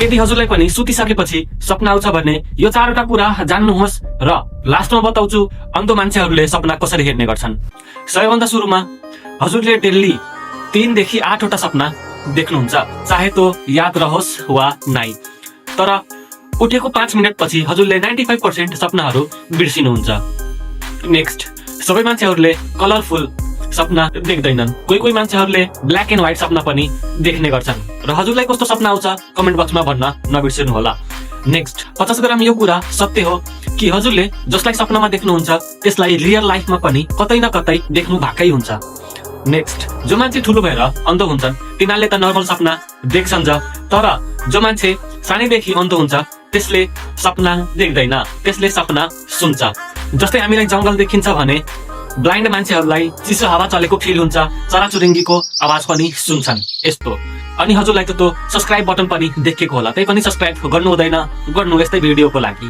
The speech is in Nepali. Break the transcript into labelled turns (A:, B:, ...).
A: यदि हजुरलाई पनि सुतिसकेपछि सपना आउँछ भने यो चारवटा कुरा जान्नुहोस् र लास्टमा बताउँछु अन्धो मान्छेहरूले सपना कसरी हेर्ने गर्छन्। सबैभन्दा सुरुमा हजुरले डेली 3 देखि 8 वटा सपना देख्नुहुन्छ, चाहे त्यो याद रहोस् वा नाइ। तर उठेको 5 मिनट पछि हजुरले 95% सपनाहरू बिर्सिनुहुन्छ। नेक्स्ट, सबै मान्छेहरूले कलरफुल सपना देख्दैनन्। कोही मान्छेहरूले ब्ल्याक एन्ड व्हाइट सपना पनि देख्ने गर्छन् र हजुरलाई कस्तो सपना आउँछ कमेन्ट बक्समा भन्न नबिर्सिनु होला। नेक्स्ट, 50 ग्राम यो कुरा सत्य हो कि हजुरले जसलाई सपनामा देख्नुहुन्छ त्यसलाई रियल लाइफमा पनि कतै न कतै देख्नु भएकै हुन्छ। नेक्स्ट, जो मान्छे ठुलो भएर अन्धो हुन्छन् तिनीहरूले त नर्मल सपना देख्छन्, तर जो मान्छे सानैदेखि अन्धो हुन्छ त्यसले सपना देख्दैन, त्यसले सपना सुन्छ। जस्तै हामीलाई जंगल देखिन्छ भने ब्लाइन्ड मान्छेहरूलाई चिसो हावा चलेको फिल हुन्छ, चराचुरुङ्गीको आवाज पनि सुन्छन् यस्तो। अनि हजुरलाई त त्यो सब्स्क्राइब बटन पनि देखेको होला, त्यही पनि सब्स्क्राइब गर्नु हुँदैन, गर्नु यस्तै भिडियोको लागि।